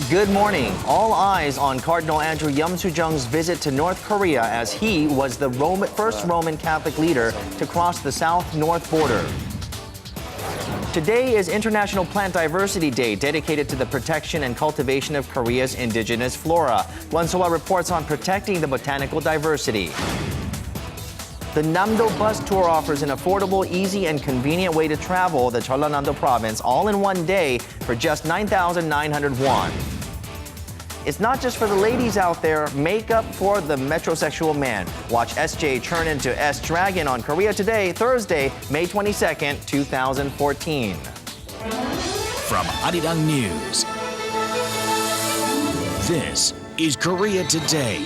Good morning. All eyes on Cardinal Andrew Yeomsoo-jung's visit to North Korea as he was the first Roman Catholic leader to cross the south-north border. Today is International Plant Diversity Day, dedicated to the protection and cultivation of Korea's indigenous flora. Won-soa reports on protecting the botanical diversity. The Jeollanam-do bus tour offers an affordable, easy, and convenient way to travel the Jeollanam-do province all in one day for just 9,900 won. It's not just for the ladies out there. Make up for the metrosexual man. Watch SJ turn into S-Dragon on Korea Today, Thursday, May 22nd, 2014. From Arirang News, this is Korea Today.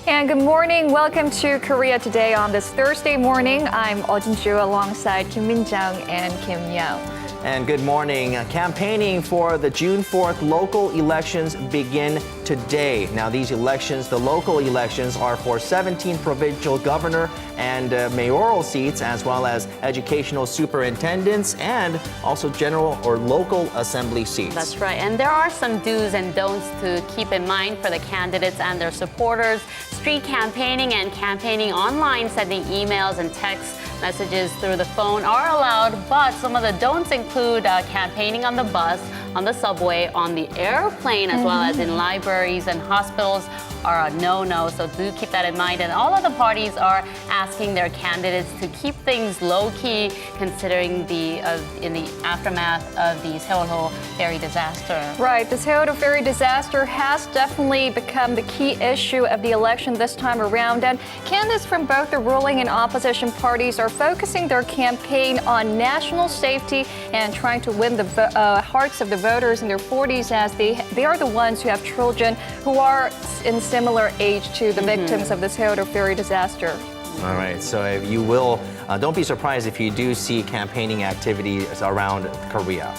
And good morning. Welcome to Korea Today on this Thursday morning. I'm Ju alongside Kim Min-jung and Kim Yeo. And good morning. Campaigning for the June 4th local elections begin today. Now, these elections, the local elections, are for 17 provincial governor and mayoral seats, as well as educational superintendents and also general or local assembly seats. That's right. And there are some do's and don'ts to keep in mind for the candidates and their supporters. Street campaigning and campaigning online, sending emails and text messages through the phone are allowed, but some of the don'ts include campaigning on the bus, on the subway, on the airplane, as well as in libraries and hospitals are a no-no, so do keep that in mind. And all of the parties are asking their candidates to keep things low-key, considering in the aftermath of the Seoul ferry disaster. Right, the Seoul ferry disaster has definitely become the key issue of the election this time around, and candidates from both the ruling and opposition parties are focusing their campaign on national safety and trying to win the hearts of the voters in their 40s, as they are the ones who have children who are in similar age to the victims of the Seoul ferry disaster. All right, so if you will, don't be surprised if you do see campaigning activities around Korea.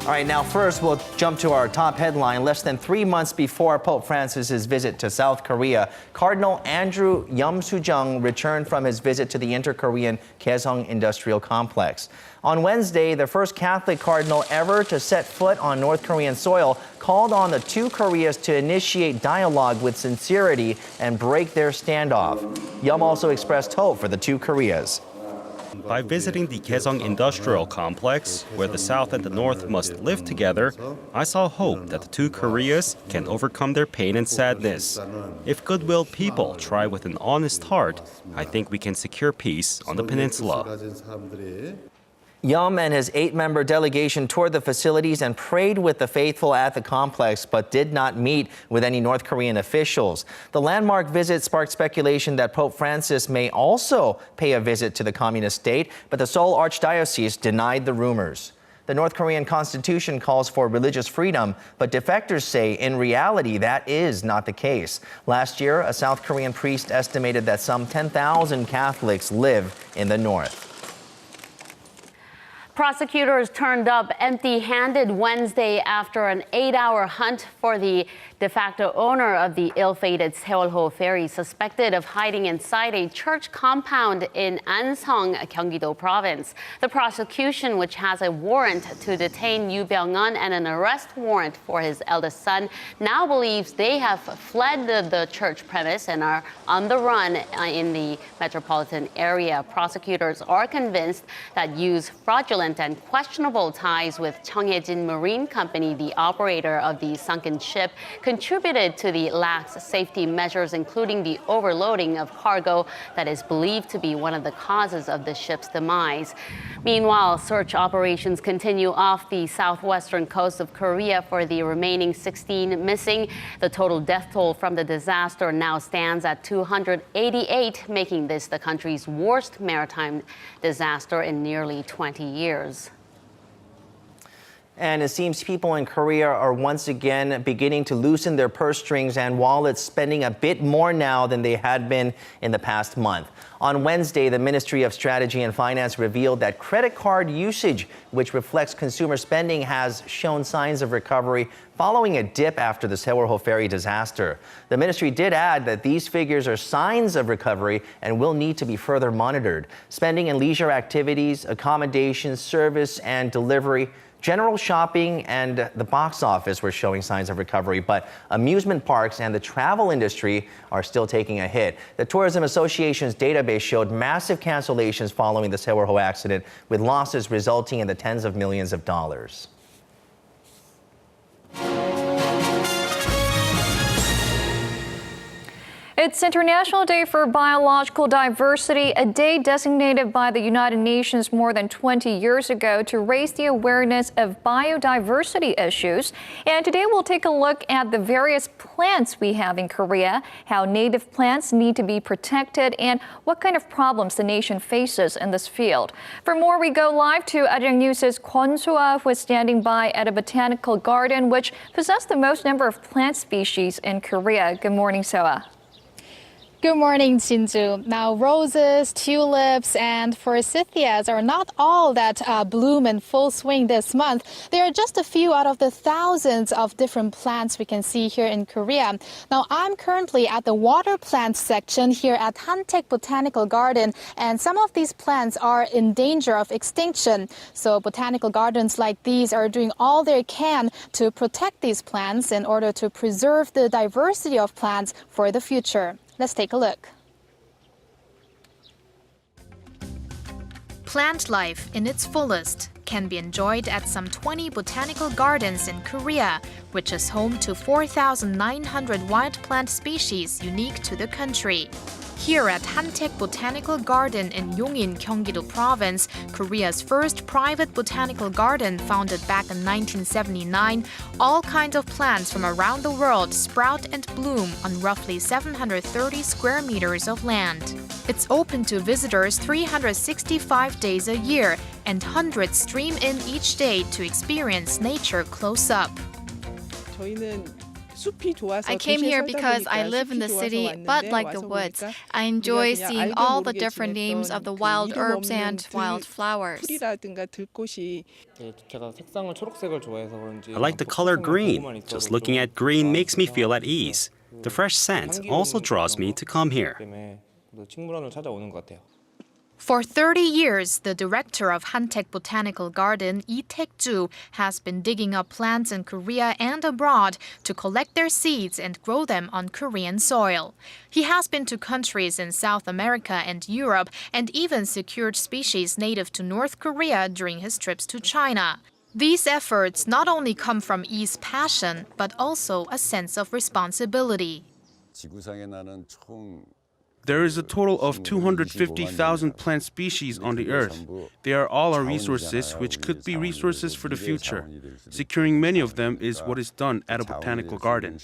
All right, now first we'll jump to our top headline. Less than 3 months before Pope Francis's visit to South Korea, Cardinal Andrew Yeomsoo-jung returned from his visit to the inter-Korean Kaesong Industrial Complex. On Wednesday, the first Catholic cardinal ever to set foot on North Korean soil called on the two Koreas to initiate dialogue with sincerity and break their standoff. Yeom also expressed hope for the two Koreas. By visiting the Kaesong Industrial Complex, where the South and the North must live together, I saw hope that the two Koreas can overcome their pain and sadness. If goodwill people try with an honest heart, I think we can secure peace on the peninsula. Yeom and his 8-member delegation toured the facilities and prayed with the faithful at the complex, but did not meet with any North Korean officials. The landmark visit sparked speculation that Pope Francis may also pay a visit to the communist state, but the Seoul Archdiocese denied the rumors. The North Korean constitution calls for religious freedom, but defectors say in reality that is not the case. Last year, a South Korean priest estimated that some 10,000 Catholics live in the north. Prosecutors turned up empty-handed Wednesday after an 8-hour hunt for the de facto owner of the ill-fated Seoul ferry, suspected of hiding inside a church compound in Ansong, Gyeonggi-do province. The prosecution, which has a warrant to detain Yoo Byung-un and an arrest warrant for his eldest son, now believes they have fled the church premise and are on the run in the metropolitan area. Prosecutors are convinced that Yoo's fraudulent and questionable ties with Cheongjin Marine Company, the operator of the sunken ship, contributed to the lax safety measures, including the overloading of cargo that is believed to be one of the causes of the ship's demise. Meanwhile, search operations continue off the southwestern coast of Korea for the remaining 16 missing. The total death toll from the disaster now stands at 288, making this the country's worst maritime disaster in nearly 20 years. And it seems people in Korea are once again beginning to loosen their purse strings and wallets, spending a bit more now than they had been in the past month. On Wednesday, the Ministry of Strategy and Finance revealed that credit card usage, which reflects consumer spending, has shown signs of recovery following a dip after the Sewol-ho ferry disaster. The ministry did add that these figures are signs of recovery and will need to be further monitored. Spending in leisure activities, accommodations, service and delivery, general shopping and the box office were showing signs of recovery, but amusement parks and the travel industry are still taking a hit. The Tourism Association's database showed massive cancellations following the Sewol-ho accident, with losses resulting in the tens of millions of dollars. It's International Day for Biological Diversity, a day designated by the United Nations more than 20 years ago to raise the awareness of biodiversity issues. And today we'll take a look at the various plants we have in Korea, how native plants need to be protected, and what kind of problems the nation faces in this field. For more, we go live to Arirang News' Kwon So-ah, who is standing by at a botanical garden which possesses the most number of plant species in Korea. Good morning, So-ah. Good morning, Jinju. Now, roses, tulips, and forsythias are not all that bloom in full swing this month. They are just a few out of the thousands of different plants we can see here in Korea. Now, I'm currently at the water plants section here at Hantaek Botanical Garden, and some of these plants are in danger of extinction. So botanical gardens like these are doing all they can to protect these plants in order to preserve the diversity of plants for the future. Let's take a look. Plant life in its fullest can be enjoyed at some 20 botanical gardens in Korea, which is home to 4,900 wild plant species unique to the country. Here at Hantaek Botanical Garden in Yongin, Gyeonggi-do Province, Korea's first private botanical garden founded back in 1979, all kinds of plants from around the world sprout and bloom on roughly 730 square meters of land. It's open to visitors 365 days a year, and hundreds stream in each day to experience nature close up. I came here because I live in the city but like the woods. I enjoy seeing all the different names of the wild herbs and wild flowers. I like the color green. Just looking at green makes me feel at ease. The fresh scent also draws me to come here. For 30 years, the director of Hantaek Botanical Garden, Lee Taek-ju, has been digging up plants in Korea and abroad to collect their seeds and grow them on Korean soil. He has been to countries in South America and Europe and even secured species native to North Korea during his trips to China. These efforts not only come from Lee's passion, but also a sense of responsibility. There is a total of 250,000 plant species on the earth. They are all our resources, which could be resources for the future. Securing many of them is what is done at a botanical garden.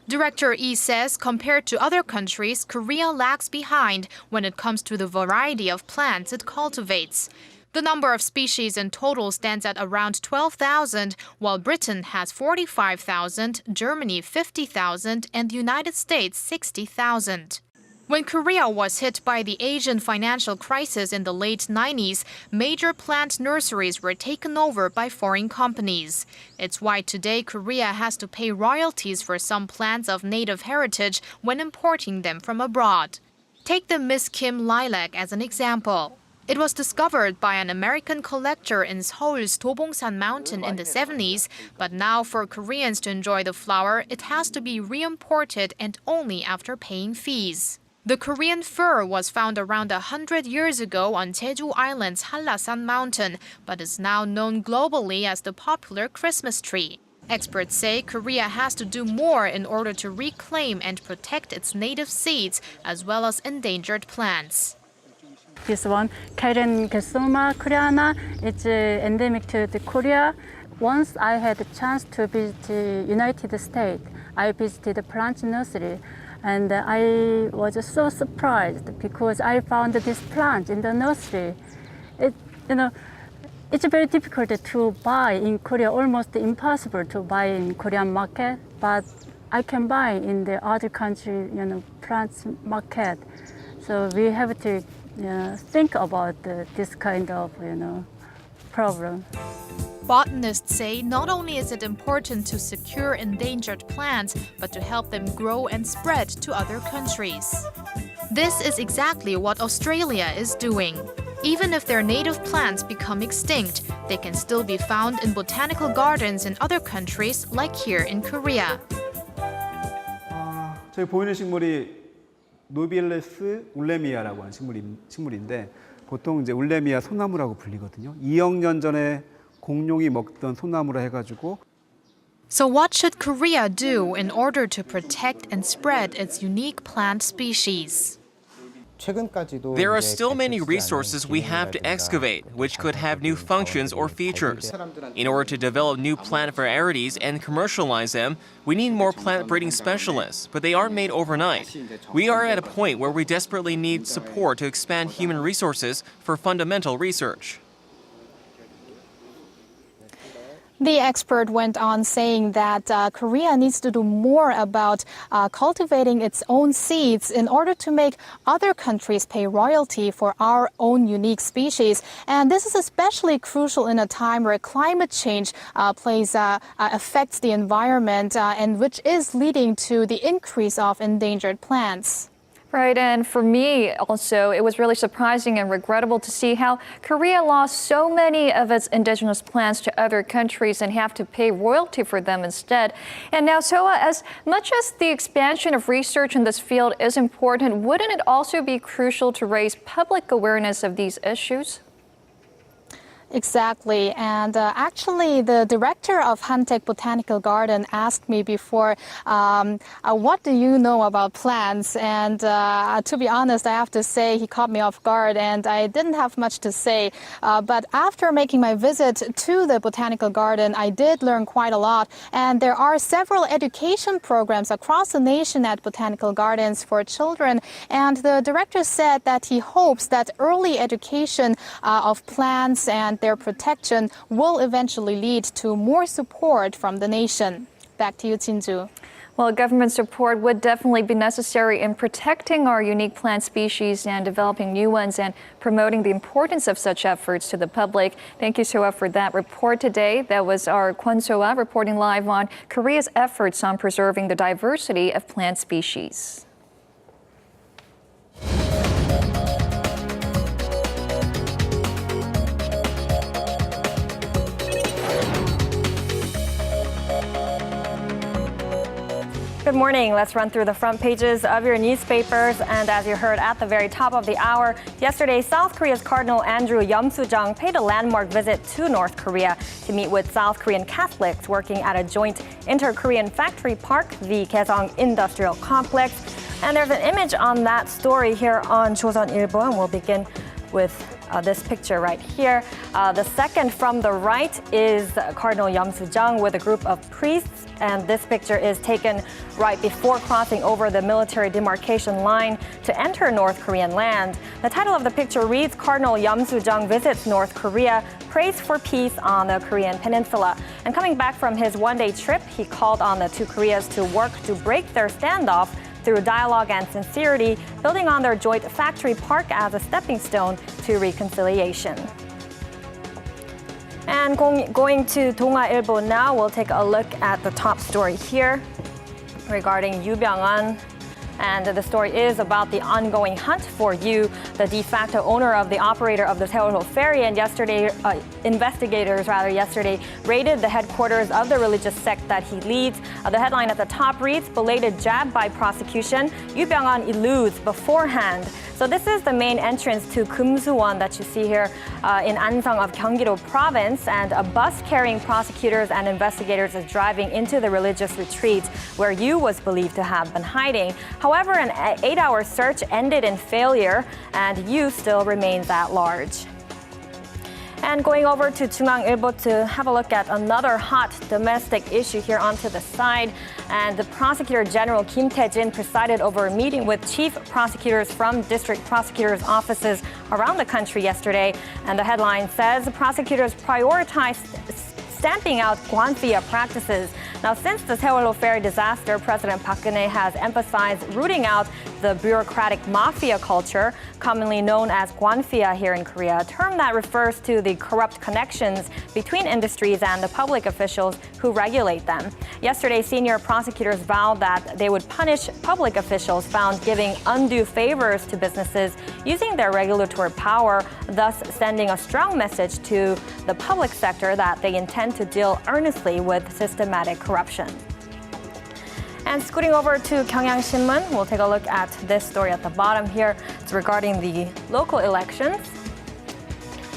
Director Lee says compared to other countries, Korea lags behind when it comes to the variety of plants it cultivates. The number of species in total stands at around 12,000, while Britain has 45,000, Germany 50,000, and the United States 60,000. When Korea was hit by the Asian financial crisis in the late 90s, major plant nurseries were taken over by foreign companies. It's why today Korea has to pay royalties for some plants of native heritage when importing them from abroad. Take the Miss Kim lilac as an example. It was discovered by an American collector in Seoul's Dobongsan Mountain in the 70s, but now for Koreans to enjoy the flower, it has to be re-imported and only after paying fees. The Korean fir was found around 100 years ago on Jeju Island's Hallasan Mountain, but is now known globally as the popular Christmas tree. Experts say Korea has to do more in order to reclaim and protect its native seeds as well as endangered plants. This one, Keiren koreana, it's endemic to Korea. Once I had a chance to visit the United States, I visited a plant nursery, and I was so surprised because I found this plant in the nursery. It it's very difficult to buy in Korea, almost impossible to buy in Korean market, but I can buy in the other country, plants market. So we have to think about this kind of, problem. Botanists say not only is it important to secure endangered plants, but to help them grow and spread to other countries. This is exactly what Australia is doing. Even if their native plants become extinct, they can still be found in botanical gardens in other countries like here in Korea. 저희 보이는 식물이 노빌레스 울레미아라고 하는 식물인데 보통 이제 울레미아 소나무라고 불리거든요. 2억 년 전에 공룡이 먹던 소나무라 해가지고. So what should Korea do in order to protect and spread its unique plant species? There are still many resources we have to excavate, which could have new functions or features. In order to develop new plant varieties and commercialize them, we need more plant breeding specialists, but they aren't made overnight. We are at a point where we desperately need support to expand human resources for fundamental research. The expert went on saying that Korea needs to do more about cultivating its own seeds in order to make other countries pay royalty for our own unique species. And this is especially crucial in a time where climate change affects the environment and which is leading to the increase of endangered plants. Right, and for me also, it was really surprising and regrettable to see how Korea lost so many of its indigenous plants to other countries and have to pay royalty for them instead. And now, Soa, as much as the expansion of research in this field is important, wouldn't it also be crucial to raise public awareness of these issues? Exactly. And actually, the director of Hantaek Botanical Garden asked me before, what do you know about plants? And to be honest, I have to say he caught me off guard and I didn't have much to say. But after making my visit to the botanical garden, I did learn quite a lot. And there are several education programs across the nation at botanical gardens for children. And the director said that he hopes that early education of plants and their protection will eventually lead to more support from the nation. Back to you, Jinju. Well, government support would definitely be necessary in protecting our unique plant species and developing new ones and promoting the importance of such efforts to the public. Thank you, Soa, for that report today. That was our Kwon Soa reporting live on Korea's efforts on preserving the diversity of plant species. Good morning. Let's run through the front pages of your newspapers. And as you heard at the very top of the hour, yesterday, South Korea's Cardinal Andrew Yeom-soo-jung paid a landmark visit to North Korea to meet with South Korean Catholics working at a joint inter-Korean factory park, the Kaesong Industrial Complex. And there's an image on that story here on Joseon-ilbo, and we'll begin with this picture right here. The second from the right is Cardinal Yeom-soo-jung with a group of priests, and this picture is taken right before crossing over the military demarcation line to enter North Korean land. The title of the picture reads, Cardinal Yeom-soo-jung visits North Korea, prays for peace on the Korean peninsula. And coming back from his one-day trip, he called on the two Koreas to work to break their standoff through dialogue and sincerity, building on their joint factory park as a stepping stone to reconciliation. And going to Donga-ilbo now, we'll take a look at the top story here regarding Yu Byung-an. And the story is about the ongoing hunt for Yu, the de facto owner of the operator of the Seoul ferry. And investigators yesterday raided the headquarters of the religious sect that he leads. The headline at the top reads, belated jab by prosecution, Yu Byung-an eludes beforehand. So this is the main entrance to Kumsuwon that you see here in Ansong of Gyeonggi-do province, and a bus carrying prosecutors and investigators is driving into the religious retreat where Yu was believed to have been hiding. However, an 8-hour search ended in failure, and Yu still remains at large. And going over to Jeollanam-do to have a look at another hot domestic issue here onto the side. And the Prosecutor General Kim Tae-jin presided over a meeting with chief prosecutors from district prosecutors' offices around the country yesterday. And the headline says the prosecutors prioritized stamping out Gwanfia practices. Now, since the Seoul ferry disaster, President Park Geun-hye has emphasized rooting out the bureaucratic mafia culture, commonly known as Gwanfia here in Korea, a term that refers to the corrupt connections between industries and the public officials who regulate them. Yesterday, senior prosecutors vowed that they would punish public officials found giving undue favors to businesses using their regulatory power, thus sending a strong message to the public sector that they intend to deal earnestly with systematic corruption. And scooting over to Gyeongyang-Shinmun, we'll take a look at this story at the bottom here. It's regarding the local elections.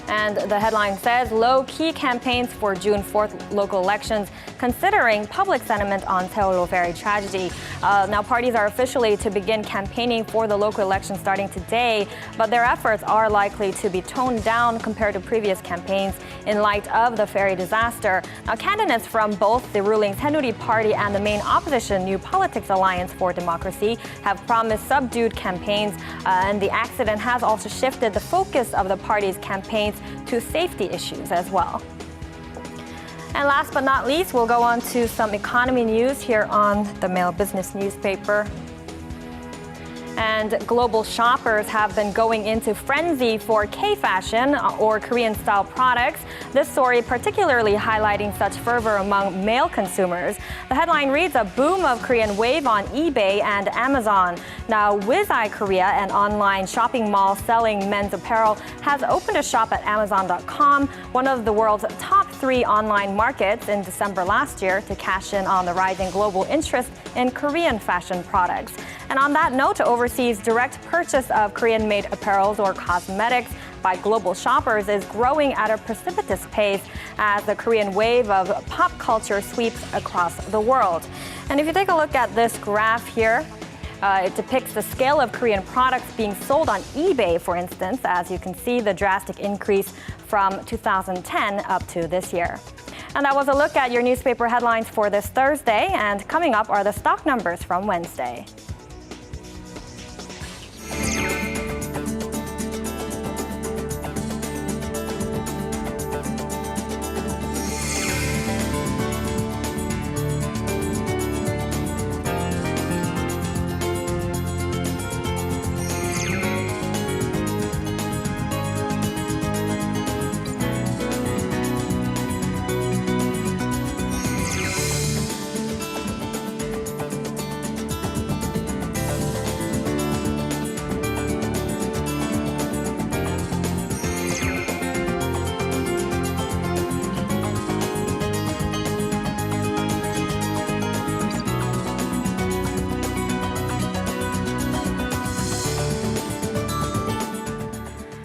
And the headline says, low-key campaigns for June 4th local elections, considering public sentiment on Seoul ferry tragedy. Now, parties are officially to begin campaigning for the local elections starting today, but their efforts are likely to be toned down compared to previous campaigns in light of the ferry disaster. Now, candidates from both the ruling Saenuri Party and the main opposition New Politics Alliance for Democracy have promised subdued campaigns, and the accident has also shifted the focus of the party's campaigns to safety issues as well. And last but not least, we'll go on to some economy news here on the Mail Business newspaper. And global shoppers have been going into frenzy for K-fashion or Korean-style products. This story particularly highlighting such fervor among male consumers. The headline reads, a boom of Korean wave on eBay and Amazon. Now, Wizai Korea, an online shopping mall selling men's apparel, has opened a shop at Amazon.com, one of the world's top 3 online markets, in December last year to cash in on the rising global interest in Korean fashion products. And on that note, overseas direct purchase of Korean-made apparels or cosmetics by global shoppers is growing at a precipitous pace as the Korean wave of pop culture sweeps across the world. And if you take a look at this graph here, it depicts the scale of Korean products being sold on eBay, for instance, as you can see the drastic increase from 2010 up to this year. And that was a look at your newspaper headlines for this Thursday. And coming up are the stock numbers from Wednesday.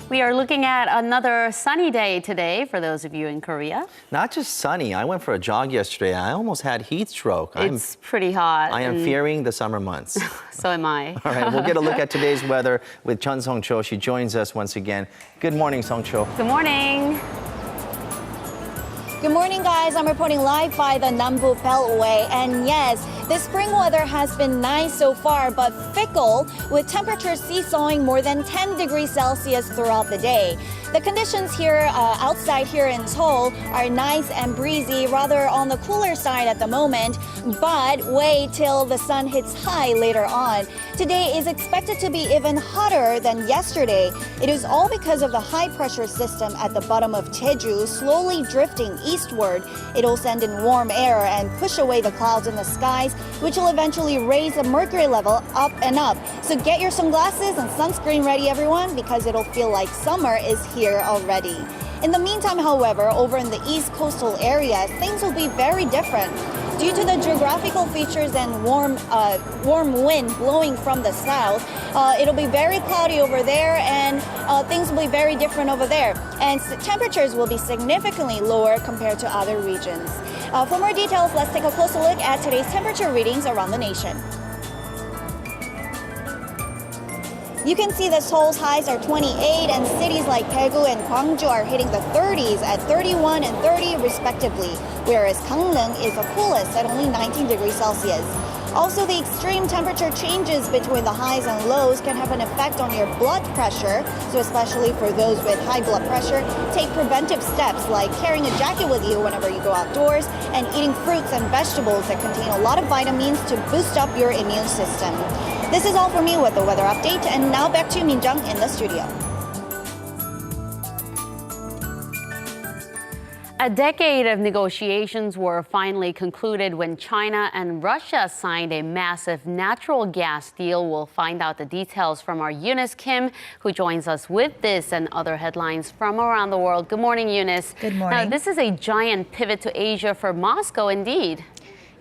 We are looking at another sunny day today for those of you in Korea. Not just sunny. I went for a jog yesterday. I almost had heat stroke. It's pretty hot. I am fearing the summer months. So am I. All right, we'll get a look at today's weather with Chun Song-cho. She joins us once again. Good morning, Song-cho. Good morning. Good morning, guys. I'm reporting live by the Nambu Beltway. And yes, the spring weather has been nice so far, but fickle, with temperatures seesawing more than 10 degrees Celsius throughout the day. The conditions here outside here in Seoul are nice and breezy, rather on the cooler side at the moment, but wait till the sun hits high later on. Today is expected to be even hotter than yesterday. It is all because of the high pressure system at the bottom of Jeju slowly drifting eastward. It'll send in warm air and push away the clouds in the skies, which will eventually raise the mercury level up and up. So get your sunglasses and sunscreen ready, everyone, because it'll feel like summer is here already. In the meantime, however, over in the east coastal areas, things will be very different. Due to the geographical features and warm wind blowing from the south, it'll be very cloudy over there, and things will be very different over there. And temperatures will be significantly lower compared to other regions. For more details, let's take a closer look at today's temperature readings around the nation. You can see that Seoul's highs are 28 and cities like Daegu and Gwangju are hitting the 30s at 31 and 30 respectively, whereas Gangneung is the coolest at only 19 degrees Celsius. Also, the extreme temperature changes between the highs and lows can have an effect on your blood pressure. So especially for those with high blood pressure, take preventive steps like carrying a jacket with you whenever you go outdoors and eating fruits and vegetables that contain a lot of vitamins to boost up your immune system. This is all for me with the weather update. And now back to Minjung in the studio. A decade of negotiations were finally concluded when China and Russia signed a massive natural gas deal. We'll find out the details from our Eunice Kim, who joins us with this and other headlines from around the world. Good morning, Eunice. Good morning. Now, this is a giant pivot to Asia for Moscow, indeed.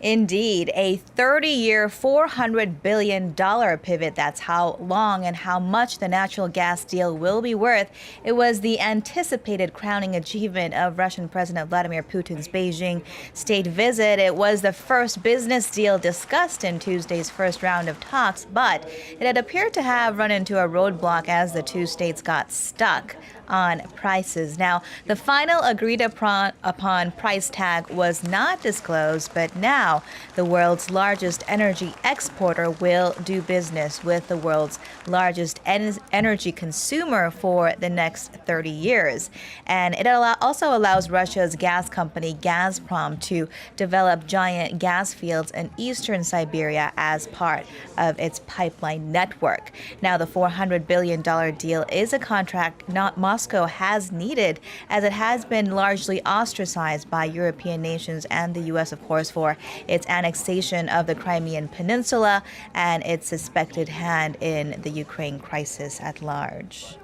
Indeed, a 30-year, $400 billion pivot. That's how long and how much the natural gas deal will be worth. It was the anticipated crowning achievement of Russian President Vladimir Putin's Beijing state visit. It was the first business deal discussed in Tuesday's first round of talks, but it had appeared to have run into a roadblock as the two states got stuck on prices. Now, the final agreed upon price tag was not disclosed, but now the world's largest energy exporter will do business with the world's largest energy consumer for the next 30 years. And it also allows Russia's gas company Gazprom to develop giant gas fields in eastern Siberia as part of its pipeline network. Now, the $400 billion deal is a contract Moscow has needed, as it has been largely ostracized by European nations and the U.S., of course, for its annexation of the Crimean Peninsula and its suspected hand in the Ukraine crisis at large.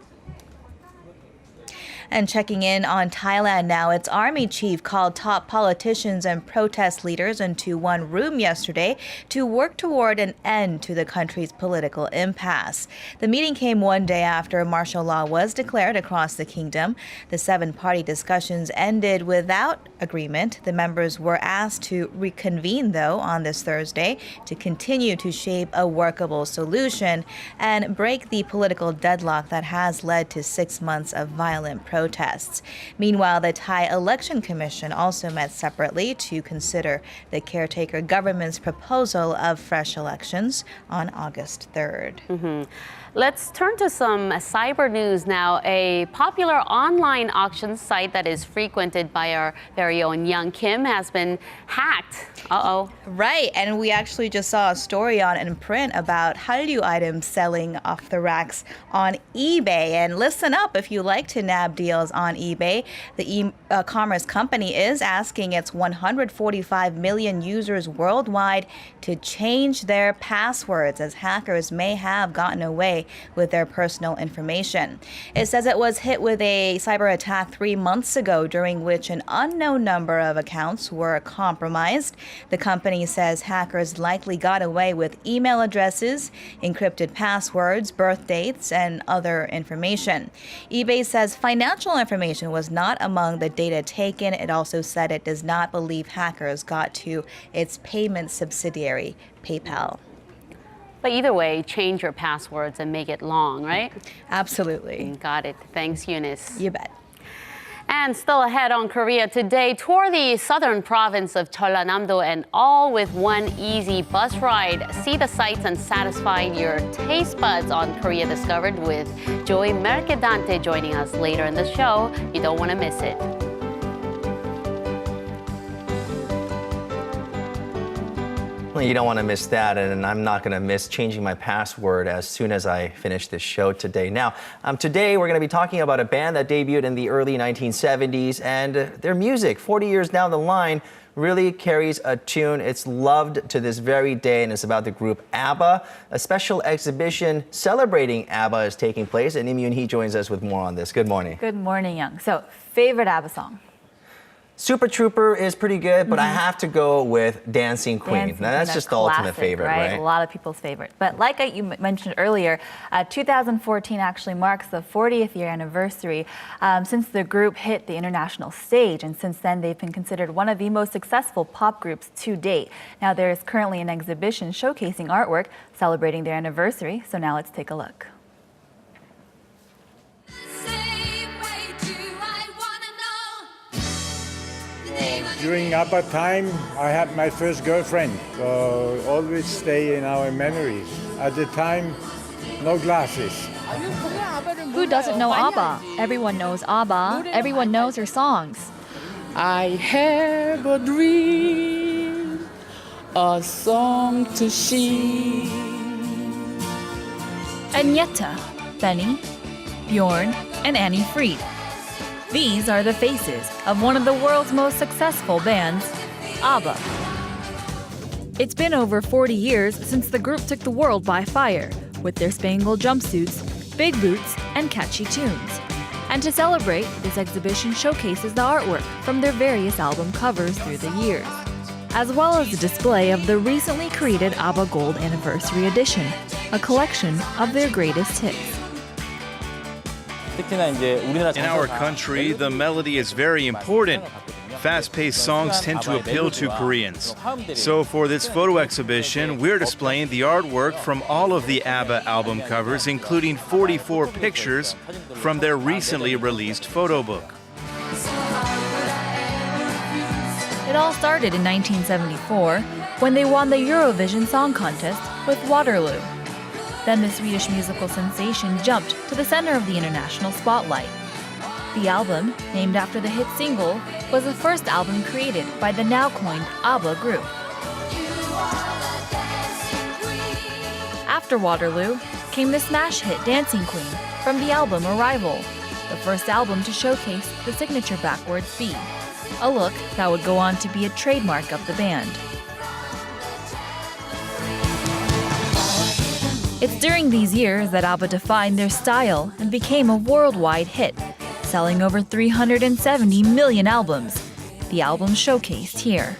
And checking in on Thailand now, its army chief called top politicians and protest leaders into one room yesterday to work toward an end to the country's political impasse. The meeting came one day after martial law was declared across the kingdom. The 7-party discussions ended without agreement. The members were asked to reconvene, though, on this Thursday to continue to shape a workable solution and break the political deadlock that has led to 6 months of violent protests. Meanwhile, the Thai Election Commission also met separately to consider the caretaker government's proposal of fresh elections on August 3rd. Let's turn to some cyber news now. A popular online auction site that is frequented by our very own Young Kim has been hacked. Uh-oh. Right, and we actually just saw a story on in print about Hallyu items selling off the racks on eBay. And listen up, if you like to nab deals on eBay, the e-commerce company is asking its 145 million users worldwide to change their passwords, as hackers may have gotten away with their personal information. It says it was hit with a cyber attack 3 months ago, during which an unknown number of accounts were compromised. The company says hackers likely got away with email addresses, encrypted passwords, birth dates, and other information. eBay says financial information was not among the data taken. It also said it does not believe hackers got to its payment subsidiary, PayPal. But either way, change your passwords and make it long, right? Absolutely. Got it. Thanks, Eunice. You bet. And still ahead on Korea today, tour the southern province of Jeollanam-do and all with one easy bus ride. See the sights and satisfy your taste buds on Korea Discovered with Joey Mercedante joining us later in the show. You don't want to miss it. You don't want to miss that, and I'm not going to miss changing my password as soon as I finish this show today. Now, today we're going to be talking about a band that debuted in the early 1970s, and their music, 40 years down the line, really carries a tune. It's loved to this very day, and it's about the group ABBA. A special exhibition celebrating ABBA is taking place, and Im Yoon-hee joins us with more on this. Good morning. Good morning, Young. So, favorite ABBA song? Super Trooper is pretty good, but I have to go with Dancing Queen. Now, that's just the ultimate favorite, right? A lot of people's favorite. But like you mentioned earlier, 2014 actually marks the 40th year anniversary since the group hit the international stage. And since then, they've been considered one of the most successful pop groups to date. Now, there is currently an exhibition showcasing artwork celebrating their anniversary. So now let's take a look. During ABBA time, I had my first girlfriend, so always stay in our memory. At the time, no glasses. Who doesn't know ABBA? Everyone knows ABBA. Everyone knows her songs. I have a dream, a song to sing. Agneta, Benny, Bjorn, and Annie Fried. These are the faces of one of the world's most successful bands, ABBA. It's been over 40 years since the group took the world by fire with their spangled jumpsuits, big boots, and catchy tunes. And to celebrate, this exhibition showcases the artwork from their various album covers through the years, as well as a display of the recently created ABBA Gold Anniversary Edition, a collection of their greatest hits. In our country, the melody is very important. Fast-paced songs tend to appeal to Koreans. So for this photo exhibition, we're displaying the artwork from all of the ABBA album covers, including 44 pictures from their recently released photo book. It all started in 1974 when they won the Eurovision Song Contest with Waterloo. Then the Swedish musical sensation jumped to the center of the international spotlight. The album, named after the hit single, was the first album created by the now coined ABBA group. After Waterloo came the smash hit Dancing Queen from the album Arrival, the first album to showcase the signature backwards beat, a look that would go on to be a trademark of the band. It's during these years that ABBA defined their style and became a worldwide hit, selling over 370 million albums. The album showcased here.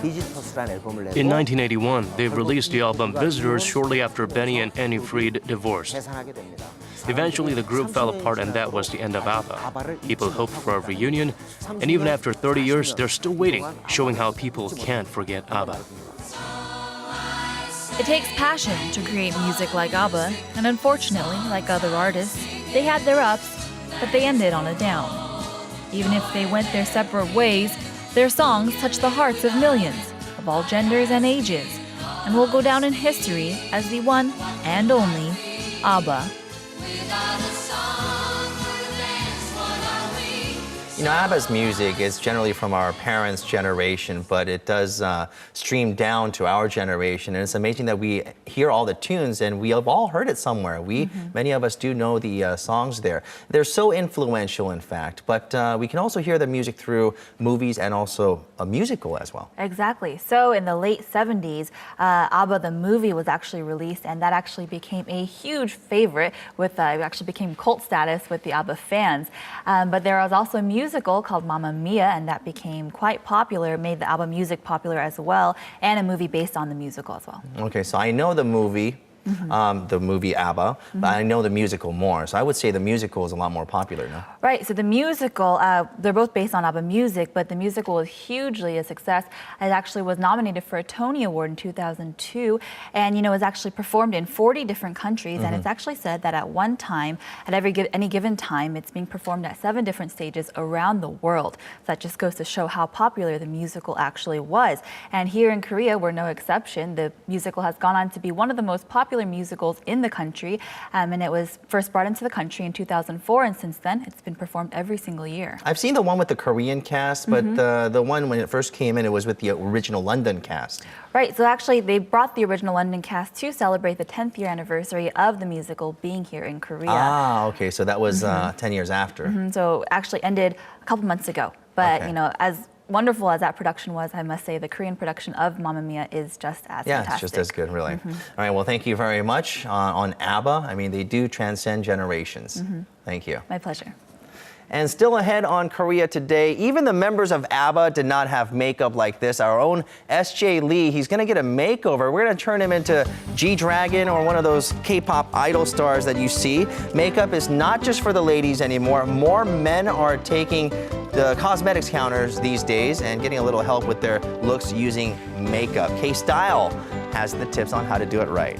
In 1981, they released the album Visitors shortly after Benny and Annie Fried divorced. Eventually, the group fell apart, and that was the end of ABBA. People hoped for a reunion, and even after 30 years, they're still waiting, showing how people can't forget ABBA. It takes passion to create music like ABBA, and unfortunately, like other artists, they had their ups, but they ended on a down. Even if they went their separate ways, their songs touched the hearts of millions, of all genders and ages, and will go down in history as the one and only ABBA. You know, ABBA's music is generally from our parents' generation, but it does stream down to our generation. And it's amazing that we hear all the tunes, and we have all heard it somewhere. Many of us do know the songs there. They're so influential, in fact, but we can also hear the music through movies and also a musical as well. Exactly. So in the late 70s, ABBA the movie was actually released, and that actually became a huge favorite with, it actually became cult status with the ABBA fans. But there was also a musical called Mamma Mia, and that became quite popular, made the ABBA music popular as well, and a movie based on the musical as well. Okay, so I know the movie, ABBA, but I know the musical more. So I would say the musical is a lot more popular now. Right, so the musical, they're both based on ABBA music, but the musical was hugely a success. It actually was nominated for a Tony Award in 2002, and was actually performed in 40 different countries, and it's actually said that at one time, at any given time, it's being performed at 7 different stages around the world. So that just goes to show how popular the musical actually was. And here in Korea, we're no exception. The musical has gone on to be one of the most popular musicals in the country, and it was first brought into the country in 2004, and since then it's been performed every single year. I've seen the one with the Korean cast, but the one when it first came in, it was with the original London cast. Right, so actually they brought the original London cast to celebrate the 10th year anniversary of the musical being here in Korea. Ah, okay, so that was 10 years after. So actually ended a couple months ago, but as wonderful as that production was, I must say the Korean production of Mamma Mia is just as fantastic. It's just as good, really. All right, well, thank you very much on ABBA. I mean, they do transcend generations. Thank you. My pleasure. And still ahead on Korea Today, even the members of ABBA did not have makeup like this. Our own S.J. Lee, he's going to get a makeover. We're going to turn him into G-Dragon or one of those K-pop idol stars that you see. Makeup is not just for the ladies anymore. More men are taking the cosmetics counters these days and getting a little help with their looks using makeup. K-Style has the tips on how to do it right.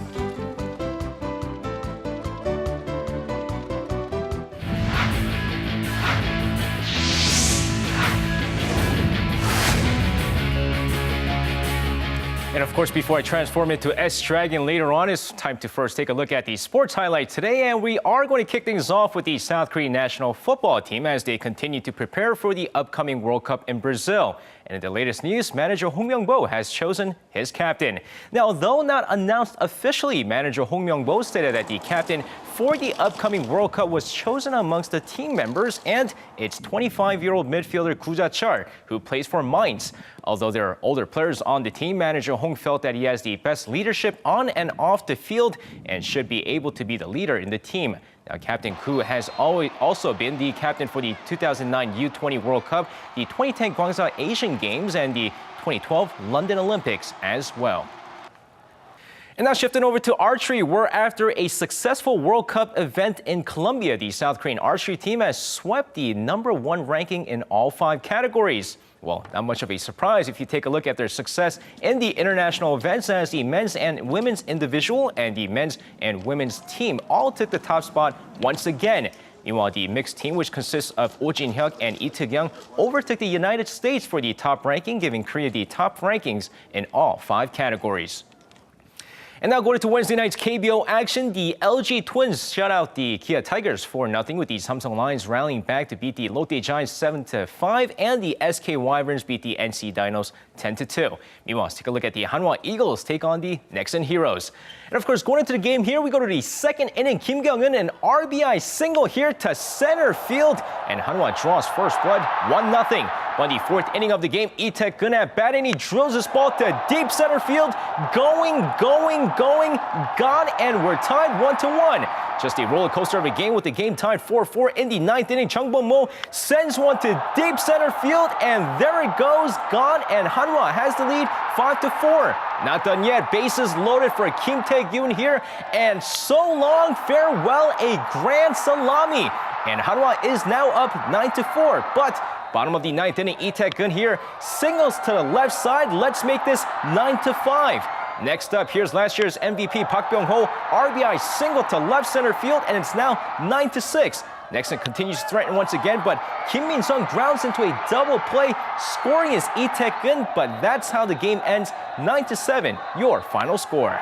And of course, before I transform into S-Dragon later on, it's time to first take a look at the sports highlight today. And we are going to kick things off with the South Korean national football team as they continue to prepare for the upcoming World Cup in Brazil. And in the latest news, manager Hong Myung-bo has chosen his captain. Now, though not announced officially, manager Hong Myung-bo stated that the captain for the upcoming World Cup was chosen amongst the team members, and it's 25-year-old midfielder Koo Ja-chul, who plays for Mainz. Although there are older players on the team, manager Hong felt that he has the best leadership on and off the field and should be able to be the leader in the team. Now, Captain Koo has also been the captain for the 2009 U20 World Cup, the 2010 Gwangsa Asian Games, and the 2012 London Olympics as well. And now shifting over to archery, where after a successful World Cup event in Colombia, the South Korean archery team has swept the #1 ranking in all 5 categories. Well, not much of a surprise if you take a look at their success in the international events, as the men's and women's individual and the men's and women's team all took the top spot once again. Meanwhile, the mixed team, which consists of Oh Jin-hyuk and Lee Tae-kyung, overtook the United States for the top ranking, giving Korea the top rankings in all 5 categories. And now going to Wednesday night's KBO action, the LG Twins shut out the Kia Tigers 4-0 with the Samsung Lions rallying back to beat the Lotte Giants 7-5, and the SK Wyverns beat the NC Dinos 10-2. Meanwhile, let's take a look at the Hanwha Eagles take on the Nexen Heroes. And of course, going into the game here, we go to the second inning. Kim Kyung-eun, an RBI single here to center field, and Hanwha draws first blood 1-0. By the 4th inning of the game, Lee Tae-kyung at bat, and he drills this ball to deep center field. Going, gone, and we're tied 1-1. Just a roller coaster of a game with the game tied 4-4 in the 9th inning. Chung Bum-mo sends one to deep center field, and there it goes, gone, and Hanwha has the lead 5-4. Not done yet. Bases loaded for Kim Tae-kyung here, and so long, farewell, a grand salami. And Hanwha is now up 9-4, but bottom of the 9th inning, Lee Tae-kyung here signals to the left side. Let's make this 9-5. Next up, here's last year's MVP Park Byung-ho, RBI single to left center field, and it's now 9-6. Nexen continues to threaten once again, but Kim Min-sung grounds into a double play. Scoring is Lee Tae-kyung, but that's how the game ends, 9-7, your final score.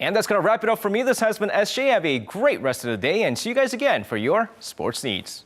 And that's going to wrap it up for me. This has been SJ. Have a great rest of the day, and see you guys again for your sports needs.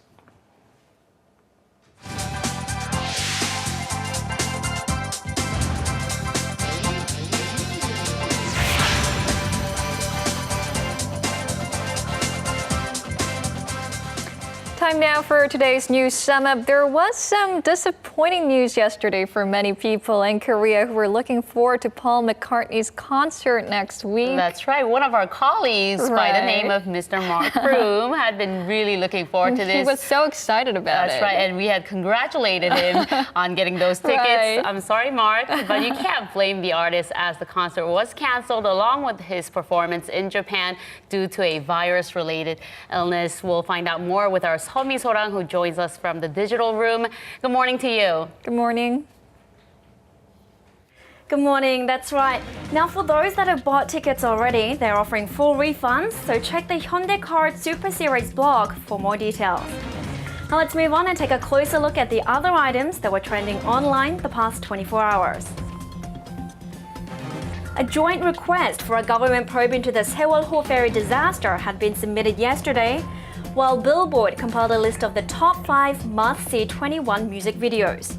Time now for today's news sum up. There was some disappointing news yesterday for many people in Korea who were looking forward to Paul McCartney's concert next week. That's right. One of our colleagues by the name of Mr. Mark Broom had been really looking forward to this. He was so excited about it. That's right. And we had congratulated him on getting those tickets. Right. I'm sorry, Mark, but you can't blame the artist as the concert was canceled along with his performance in Japan due to a virus-related illness. We'll find out more with our Seomi Sorang, who joins us from the digital room. Good morning to you. Good morning. Good morning, that's right. Now for those that have bought tickets already, they're offering full refunds, so check the Hyundai Card Super Series blog for more details. Now let's move on and take a closer look at the other items that were trending online the past 24 hours. A joint request for a government probe into the Seoul ferry disaster had been submitted yesterday, while Billboard compiled a list of the top 5 must-see 21 music videos.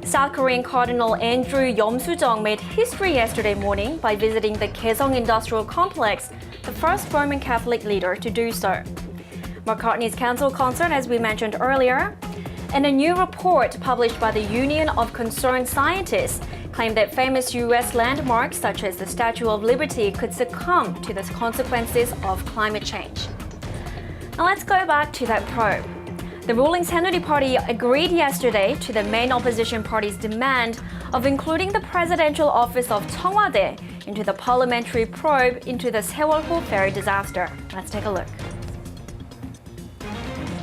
South Korean Cardinal Andrew Yeom-soo-jung made history yesterday morning by visiting the Kaesong Industrial Complex, the first Roman Catholic leader to do so. McCartney's cancelled concert, as we mentioned earlier, and a new report published by the Union of Concerned Scientists claimed that famous U.S. landmarks such as the Statue of Liberty could succumb to the consequences of climate change. Now let's go back to that probe. The ruling Saenuri Party agreed yesterday to the main opposition party's demand of including the presidential office of Cheongwade into the parliamentary probe into the Seoul ferry disaster. Let's take a look.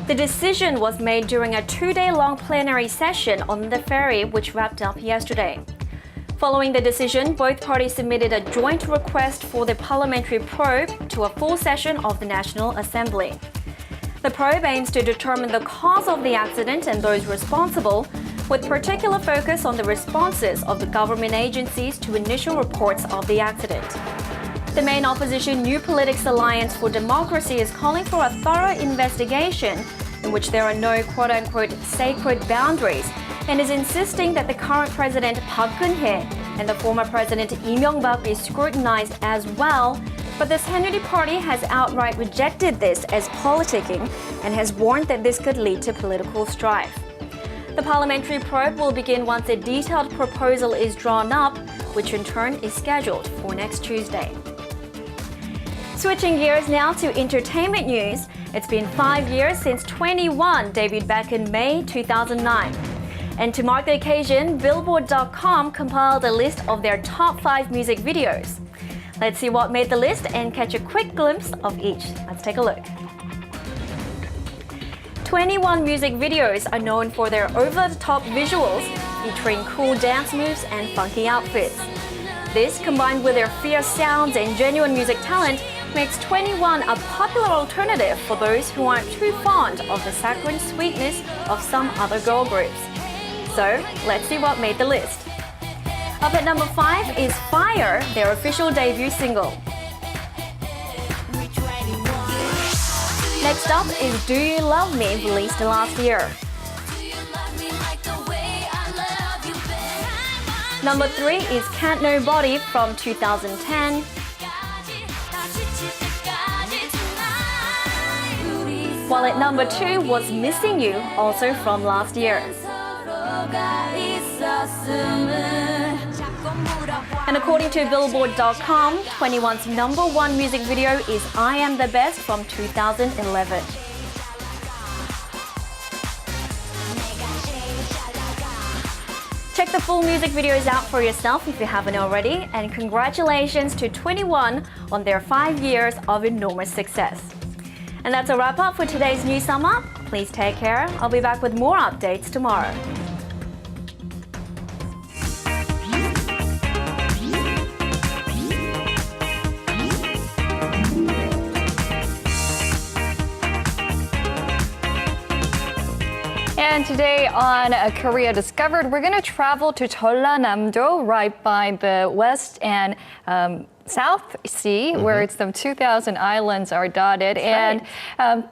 The decision was made during a 2-day-long plenary session on the ferry, which wrapped up yesterday. Following the decision, both parties submitted a joint request for the parliamentary probe to a full session of the National Assembly. The probe aims to determine the cause of the accident and those responsible, with particular focus on the responses of the government agencies to initial reports of the accident. The main opposition New Politics Alliance for Democracy is calling for a thorough investigation in which there are no quote-unquote sacred boundaries, and is insisting that the current president Park Geun-hye and the former president Lee Myung-bak be scrutinized as well. But the Saenuri party has outright rejected this as politicking and has warned that this could lead to political strife. The parliamentary probe will begin once a detailed proposal is drawn up, which in turn is scheduled for next Tuesday. Switching gears now to entertainment news. It's been 5 years since 21 debuted back in May 2009. And to mark the occasion, Billboard.com compiled a list of their top 5 music videos. Let's see what made the list and catch a quick glimpse of each. Let's take a look. 21 music videos are known for their over-the-top visuals, featuring cool dance moves and funky outfits. This, combined with their fierce sounds and genuine music talent, makes 21 a popular alternative for those who aren't too fond of the saccharine sweetness of some other girl groups. So, let's see what made the list. Up at number 5 is Fire, their official debut single. Next up is Do You Love Me, released last year. Number 3 is Can't Nobody from 2010. While at number 2 was Missing You, also from last year. And according to Billboard.com, 21's number 1 music video is I Am the Best from 2011. Check the full music videos out for yourself if you haven't already, and congratulations to 21 on their 5 years of enormous success. And that's a wrap up for today's News Sum Up. Please take care. I'll be back with more updates tomorrow. And today on Korea Discovered, we're going to travel to Jeollanam-do, right by the West and South Sea, where it's the 2,000 islands are dotted. That's and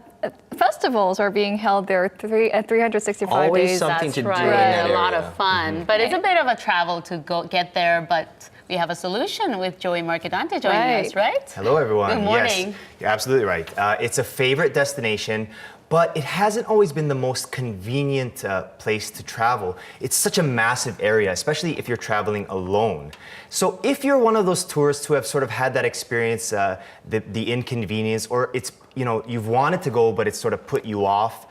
festivals are being held there 365 Always days. something to do in Right, that a lot area. of fun. But it's a bit of a travel to go get there, but we have a solution with Joey Marquedante joining us, right? Hello, everyone. Good morning. Yes, you're absolutely right. It's a favorite destination, but it hasn't always been the most convenient place to travel. It's such a massive area, especially if you're traveling alone. So if you're one of those tourists who have sort of had that experience, the inconvenience, or it's, you know, you've wanted to go, but it's sort of put you off,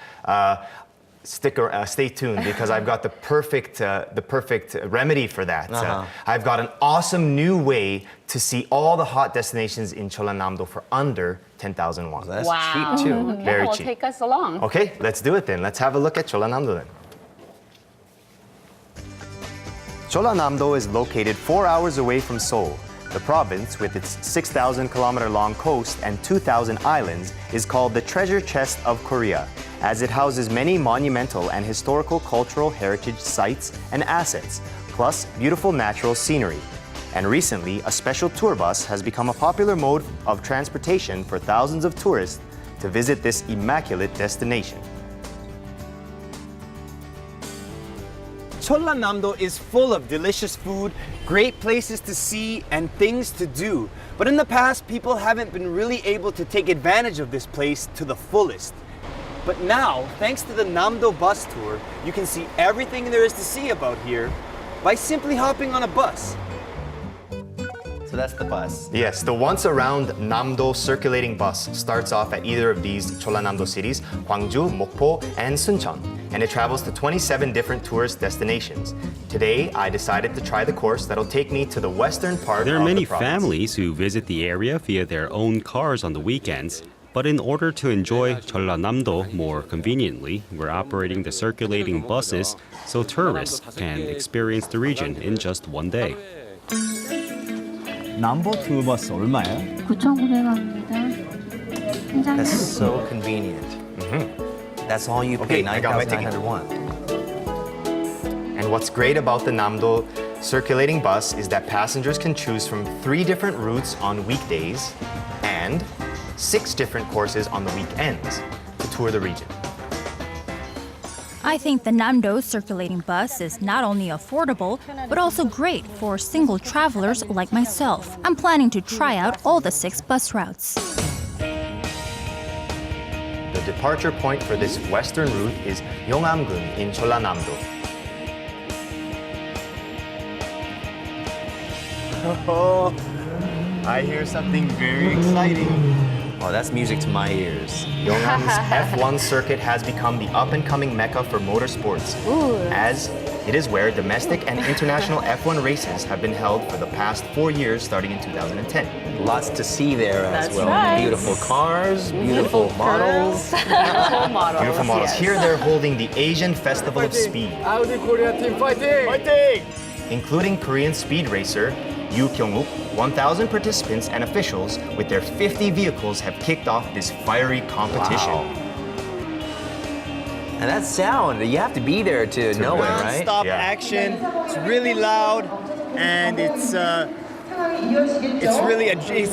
stay tuned, because I've got the perfect remedy for that. I've got an awesome new way to see all the hot destinations in Jeollanam-do for under 10,000 won. That's cheap too. Okay, Very well, cheap. take us along. Okay, let's do it then. Let's have a look at Jeollanam-do then. Jeollanam-do is located 4 hours away from Seoul. The province, with its 6,000-kilometer-long coast and 2,000 islands, is called the treasure chest of Korea, as it houses many monumental and historical cultural heritage sites and assets, plus beautiful natural scenery. And recently, a special tour bus has become a popular mode of transportation for thousands of tourists to visit this immaculate destination. Jeollanam-do is full of delicious food, great places to see, and things to do. But in the past, people haven't been really able to take advantage of this place to the fullest. But now, thanks to the Nam-do bus tour, you can see everything there is to see about here by simply hopping on a bus. So that's the bus. Yes, the once around Nam-do circulating bus starts off at either of these Jeollanam-do cities, Gwangju, Mokpo, and Suncheon, and it travels to 27 different tourist destinations. Today, I decided to try the course that'll take me to the western part of the There are many province. families who visit the area via their own cars on the weekends. But in order to enjoy Jeollanam-do more conveniently, we're operating the circulating buses so tourists can experience the region in just one day. 남보 투어 버스 얼마예요? 9,900원입니다. That's so convenient. That's all you pay, Okay, I got my ticket. 9,901. And what's great about the Namdo circulating bus is that passengers can choose from 3 different routes on weekdays and 6 different courses on the weekends to tour the region. I think the Namdo circulating bus is not only affordable, but also great for single travelers like myself. I'm planning to try out all the 6 bus routes. The departure point for this western route is Yeongnam-gun in Jeollanam-do. Oh, I hear something very exciting. Oh, that's music to my ears. Yeongnam's F1 circuit has become the up-and-coming mecca for motorsports, as it is where domestic and international F1 races have been held for the past 4 years, starting in 2010. Lots to see there as That's well. right. Beautiful cars, beautiful models. Beautiful models. Beautiful models. Yes. Here they're holding the Asian Festival of Speed, Audi Korea team fighting! Fighting! including Korean speed racer Yu Kyung-uk. 1,000 participants and officials with their 50 vehicles have kicked off this fiery competition. Wow. And that sound, you have to be there to know it, right? Non-stop action. It's really loud, and it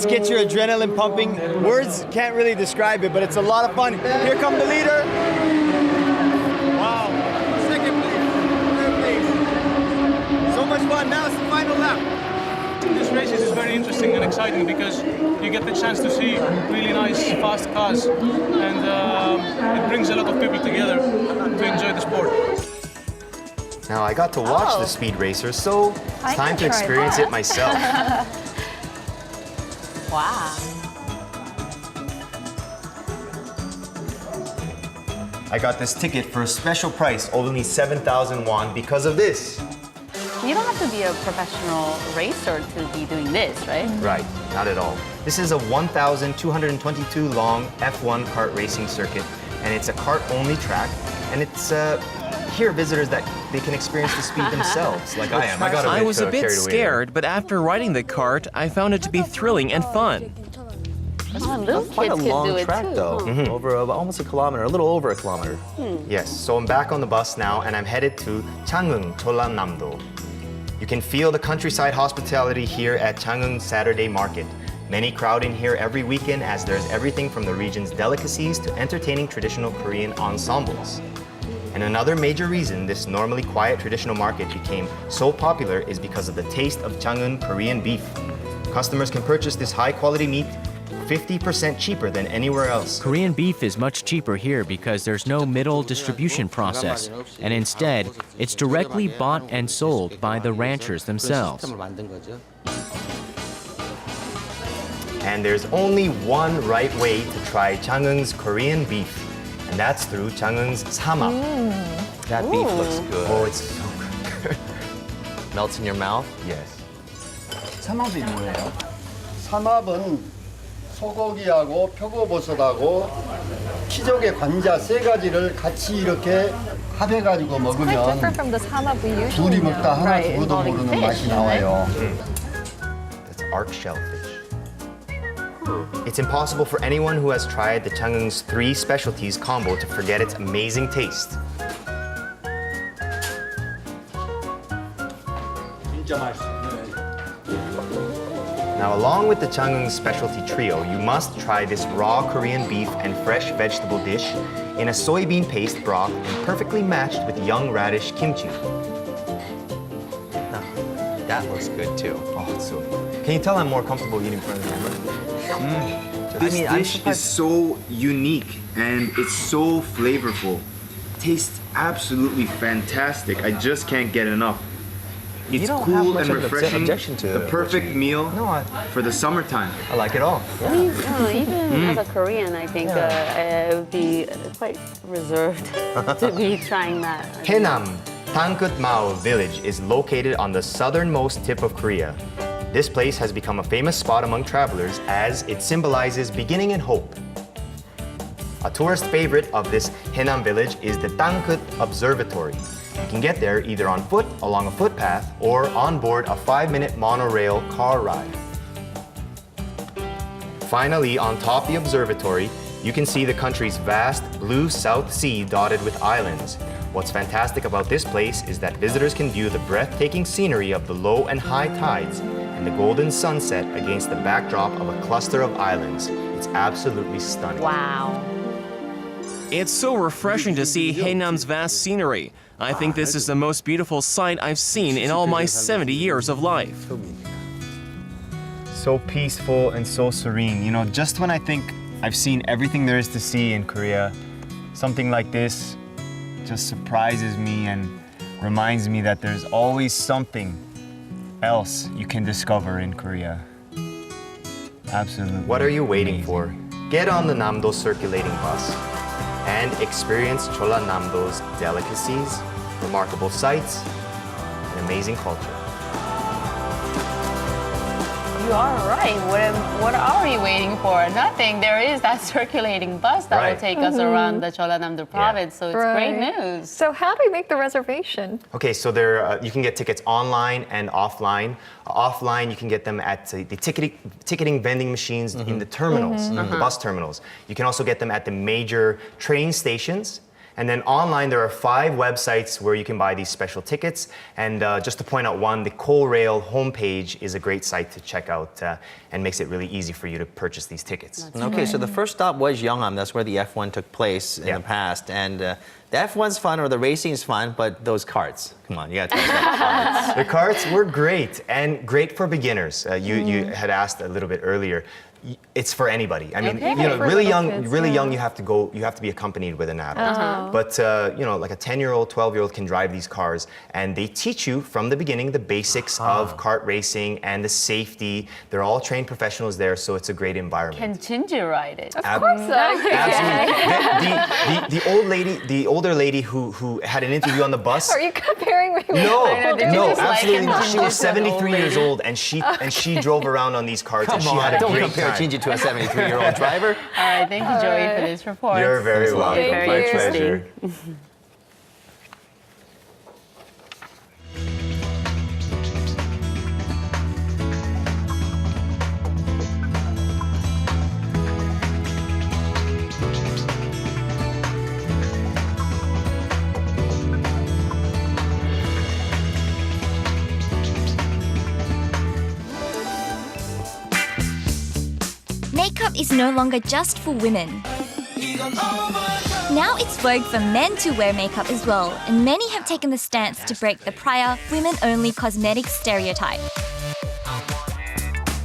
gets your adrenaline pumping. Words can't really describe it, but it's a lot of fun. Here comes the leader. Wow. Second place. Third place. So much fun. Now it's the final lap. This race is very interesting and exciting because you get the chance to see really nice, fast cars, and it brings a lot of people together to enjoy the sport. Now, I got to watch the speed racers, so it's time to experience it myself. Wow. I got this ticket for a special price, only 7,000 won, because of this. You don't have to be a professional racer to be doing this, right? Right, not at all. This is a 1,222 long F1 kart racing circuit, and it's a kart-only track, and it's here visitors that they can experience the speed themselves, like I am. I was a bit scared, but after riding the kart, I found it to be thrilling and fun. Little Quite a kids long can do it track, too. though. Over almost a kilometer, a little over a kilometer. Yes, so I'm back on the bus now, and I'm headed to Changheung, Jeollanam-do. You can feel the countryside hospitality here at Changheung Saturday Market. Many crowd in here every weekend as there's everything from the region's delicacies to entertaining traditional Korean ensembles. And another major reason this normally quiet traditional market became so popular is because of the taste of Changheung Korean beef. Customers can purchase this high-quality meat 50% cheaper than anywhere else. Korean beef is much cheaper here because there's no middle distribution process, and instead, it's directly bought and sold by the ranchers themselves. And there's only one right way to try Changheung's Korean beef, and that's through Changheung's samap. That beef looks good. Oh, it's so good. Melts in your mouth? Yes. 삼합이 뭐예요? 삼합은 소고기하고 표고버섯하고 키조개 관자 3가지를 같이 이렇게 합해가지고 Quite 먹으면 different from the samap we usually 둘이 먹다 하나 Right, 죽어도 involving 모르는 fish, 맛이 나와요. That's arc shellfish. It's impossible for anyone who has tried the Changheung's 3 specialties combo to forget its amazing taste. 진짜 맛있어요. Now, along with the Changheung's specialty trio, you must try this raw Korean beef and fresh vegetable dish in a soybean paste broth and perfectly matched with young radish kimchi. That looks good too. Oh, it's so good. Can you tell I'm more comfortable eating in front of the camera? This dish is so unique and it's so flavorful. Tastes absolutely fantastic. I just can't get enough. It's cool and refreshing. Objection to the perfect meal for the summertime. I like it all. Even as a Korean, I think I would be quite reserved to be trying that. Haenam Tangkut-mao village is located on the southernmost tip of Korea. This place has become a famous spot among travelers as it symbolizes beginning and hope. A tourist favorite of this Haenam village is the Tangkut Observatory. You can get there either on foot along a footpath or on board a 5-minute monorail car ride. Finally, on top of the observatory, you can see the country's vast blue South Sea dotted with islands. What's fantastic about this place is that visitors can view the breathtaking scenery of the low and high tides and the golden sunset against the backdrop of a cluster of islands. It's absolutely stunning. Wow. It's so refreshing to see Haenam's vast scenery. I think this is the most beautiful sight I've seen in all my 70 years of life. So peaceful and so serene. You know, just when I think I've seen everything there is to see in Korea, something like this just surprises me and reminds me that there's always something else you can discover in Korea. Absolutely. What are you waiting for? Get on the Namdo Circulating bus and experience Jeollanam-do's delicacies, remarkable sights, and amazing culture. You are right. What are we waiting for? Nothing. There is that circulating bus that will take us around the Jeollanam-do province, so it's great news. So how do we make the reservation? Okay, so there you can get tickets online and offline. Offline, you can get them at the ticketing vending machines in the terminals, the bus terminals. You can also get them at the major train stations. And then online, there are 5 websites where you can buy these special tickets. And just to point out one, the Korail homepage is a great site to check out and makes it really easy for you to purchase these tickets. Okay, so the first stop was Jeollanam. That's where the F1 took place in the past. And the F1's fun, or the racing's fun, but those carts, come on, you gotta tell us about the carts. The carts were great, and great for beginners. You had asked a little bit earlier. It's for anybody. I mean, you know, really young, you have to be accompanied with an adult. But you know, like a 10-year-old, 12-year-old can drive these cars, and they teach you from the beginning the basics of kart racing and the safety. They're all trained professionals there, so it's a great environment. Can Ginger ride it? Of course so. Absolutely. The older lady who had an interview on the bus. Are you comparing me with No, absolutely not. She was 73 years old, and she drove around on these carts, and she had a great time. Change it to a 73-year-old driver. All right, thank you, Joey, for this report. You're very welcome. Very My pleasure. Makeup is no longer just for women. Now it's vogue for men to wear makeup as well, and many have taken the stance to break the prior women-only cosmetic stereotype.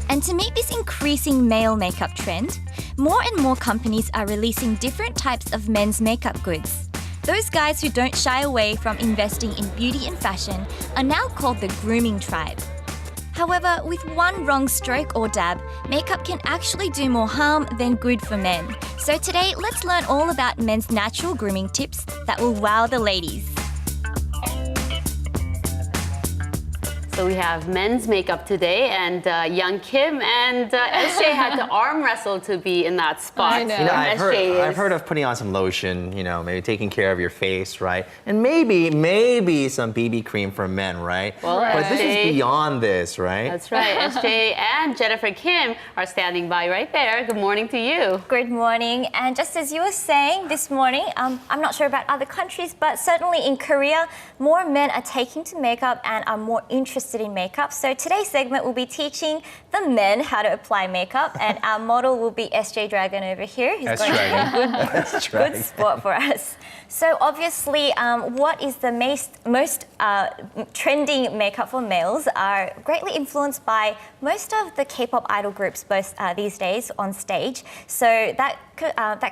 And to meet this increasing male makeup trend, more and more companies are releasing different types of men's makeup goods. Those guys who don't shy away from investing in beauty and fashion are now called the grooming tribe. However, with one wrong stroke or dab, makeup can actually do more harm than good for men. So today, let's learn all about men's natural grooming tips that will wow the ladies. So we have men's makeup today, and young Kim and SJ had to arm wrestle to be in that spot. I know. You know, I've heard of putting on some lotion, you know, maybe taking care of your face, right? And maybe some BB cream for men, right? Well, but this is beyond this, right? That's right. SJ and Jennifer Kim are standing by right there. Good morning to you. Good morning. And just as you were saying this morning, I'm not sure about other countries, but certainly in Korea, more men are taking to makeup and are more interested in makeup. So today's segment will be teaching the men how to apply makeup, and our model will be SJ Dragon over here. He's going to be a good sport for us. So obviously, what is the most trending makeup for males are greatly influenced by most of the K-pop idol groups these days on stage. So that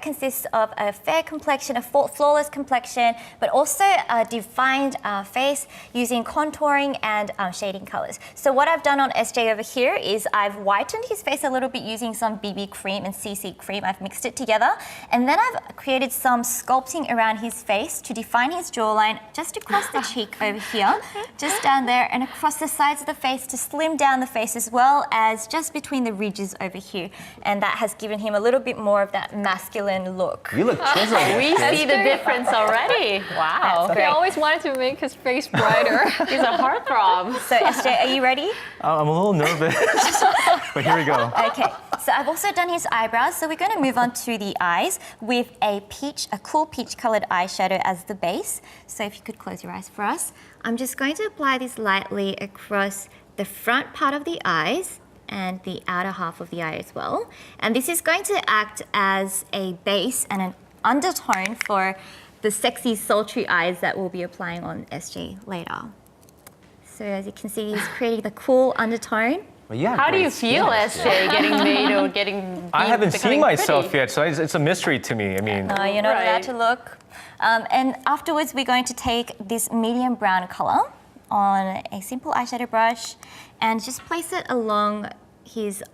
consists of a fair complexion, a flawless complexion, but also a defined face using contouring and shading colors. So what I've done on SJ over here is I've whitened his face a little bit using some BB cream and CC cream. I've mixed it together, and then I've created some sculpting around his face to define his jawline just across the cheek over here, just down there, and across the sides of the face to slim down the face, as well as just between the ridges over here. And that has given him a little bit more of that masculine look. You look chiseled. We see the difference already. Wow. He always wanted to make his face brighter. He's a heartthrob. So So SJ, are you ready? I'm a little nervous, but here we go. Okay, so I've also done his eyebrows, so we're going to move on to the eyes with a cool peach colored eyeshadow as the base. So if you could close your eyes for us. I'm just going to apply this lightly across the front part of the eyes and the outer half of the eye as well. And this is going to act as a base and an undertone for the sexy, sultry eyes that we'll be applying on SJ later. So as you can see, he's creating the cool undertone. Well, yeah, How do you feel, SJ, getting made or getting? I haven't seen myself pretty? yet, so it's a mystery to me. I mean, No, you're not allowed to look. And afterwards, we're going to take this medium brown color on a simple eyeshadow brush and just place it along his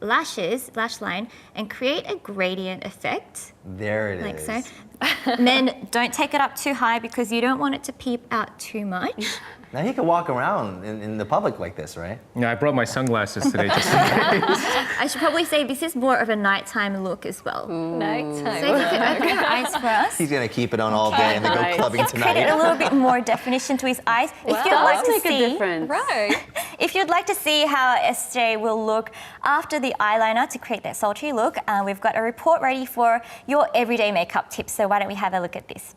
lash line, and create a gradient effect. There it like is. so. Men, don't take it up too high because you don't want it to peep out too much. Now you can walk around in the public like this, right? Yeah, I brought my sunglasses today just in case. I should probably say this is more of a nighttime look as well. Nighttime. So if you could open your eyes for us. He's gonna keep it on all day and then go clubbing Let's tonight. create a little bit more definition to his eyes. If you'd like to make see, a difference. Right. if you'd like to see how SJ will look after the eyeliner to create that sultry look, we've got a report ready for your everyday makeup tips. So why don't we have a look at this?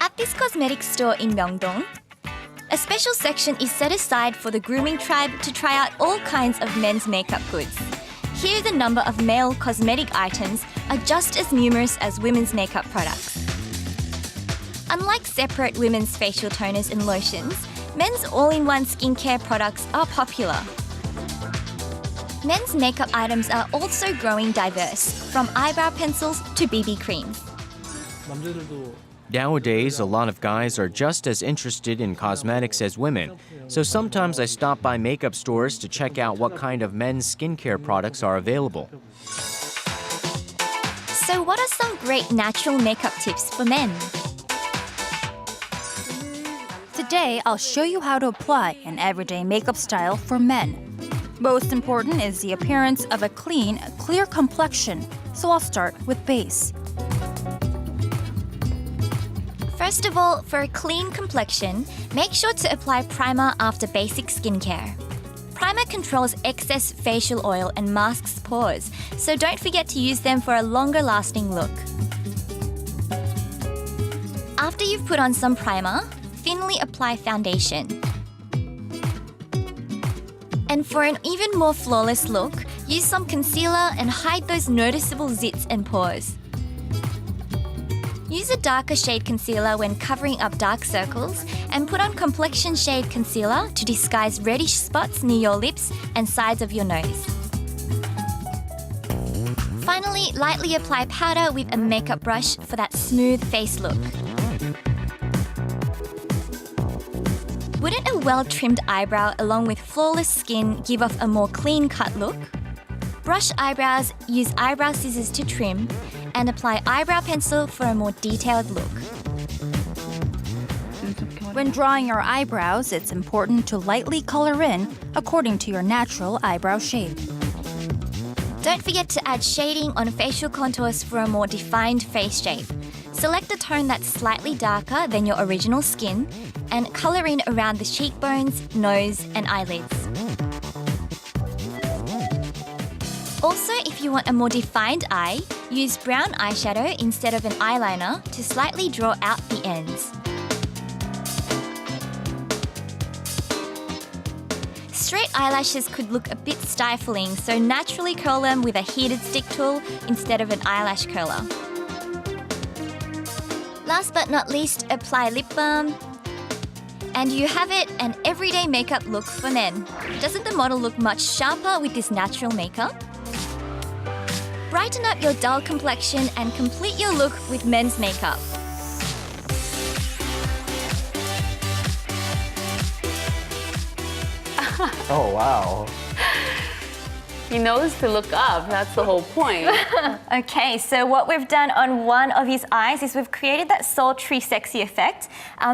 At this cosmetics store in Myeongdong, a special section is set aside for the grooming tribe to try out all kinds of men's makeup goods. Here, the number of male cosmetic items are just as numerous as women's makeup products. Unlike separate women's facial toners and lotions, men's all-in-one skincare products are popular. Men's makeup items are also growing diverse, from eyebrow pencils to BB creams. Nowadays, a lot of guys are just as interested in cosmetics as women, so sometimes I stop by makeup stores to check out what kind of men's skincare products are available. So what are some great natural makeup tips for men? Today, I'll show you how to apply an everyday makeup style for men. Most important is the appearance of a clean, clear complexion, so I'll start with base. First of all, for a clean complexion, make sure to apply primer after basic skincare. Primer controls excess facial oil and masks pores, so don't forget to use them for a longer lasting look. After you've put on some primer, thinly apply foundation. And for an even more flawless look, use some concealer and hide those noticeable zits and pores. Use a darker shade concealer when covering up dark circles, and put on complexion shade concealer to disguise reddish spots near your lips and sides of your nose. Finally, lightly apply powder with a makeup brush for that smooth face look. Wouldn't a well-trimmed eyebrow along with flawless skin give off a more clean-cut look? Brush eyebrows, use eyebrow scissors to trim, and apply eyebrow pencil for a more detailed look. When drawing your eyebrows, it's important to lightly color in according to your natural eyebrow shape. Don't forget to add shading on facial contours for a more defined face shape. Select a tone that's slightly darker than your original skin and color in around the cheekbones, nose, and eyelids. Also, if you want a more defined eye, use brown eyeshadow instead of an eyeliner to slightly draw out the ends. Straight eyelashes could look a bit stifling, so naturally curl them with a heated stick tool instead of an eyelash curler. Last but not least, apply lip balm. And you have it, an everyday makeup look for men. Doesn't the model look much sharper with this natural makeup? Brighten up your dull complexion and complete your look with men's makeup. Oh, wow. He knows to look up. That's the whole point. Okay, so what we've done on one of his eyes is we've created that sultry, sexy effect.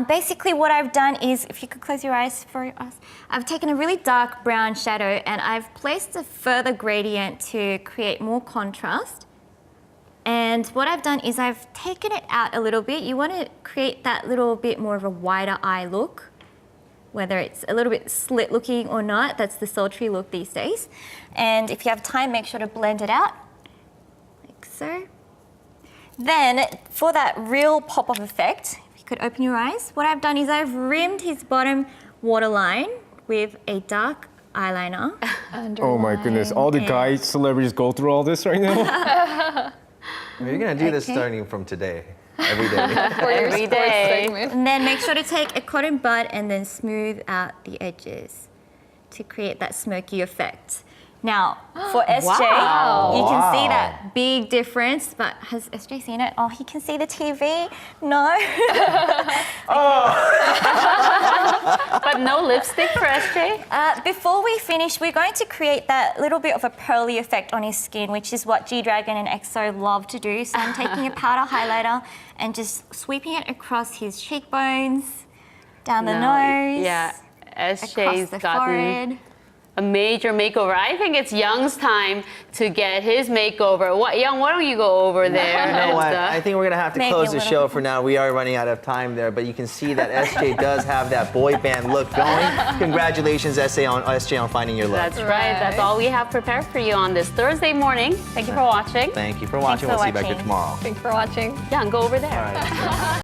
Basically, what I've done is, if you could close your eyes for us, I've taken a really dark brown shadow and I've placed a further gradient to create more contrast. And what I've done is I've taken it out a little bit. You want to create that little bit more of a wider eye look, whether it's a little bit slit looking or not. That's the sultry look these days. And if you have time, make sure to blend it out, like so. Then for that real pop of effect, if you could open your eyes, what I've done is I've rimmed his bottom waterline with a dark eyeliner. Oh my goodness, all the guy celebrities go through all this right now? You're gonna do this starting from today, every day. Every day. And then make sure to take a cotton bud and then smooth out the edges to create that smoky effect. Now, for SJ, you can see that big difference, but has SJ seen it? Oh, he can see the TV? No? But no lipstick for SJ? Before we finish, we're going to create that little bit of a pearly effect on his skin, which is what G-Dragon and EXO love to do. So I'm taking a powder highlighter and just sweeping it across his cheekbones, down the nose, Yeah, SJ's across the gotten forehead. a major makeover. I think it's Young's time to get his makeover. Young, why don't you go over there? You know what? I think we're gonna have to close the show for now. We are running out of time there, but you can see that SJ does have that boy band look going. Congratulations, SJ, on finding your look. That's right. That's all we have prepared for you on this Thursday morning. Thank you for watching. Thank you for watching. We'll see you back here tomorrow. Thanks for watching. Young, go over there.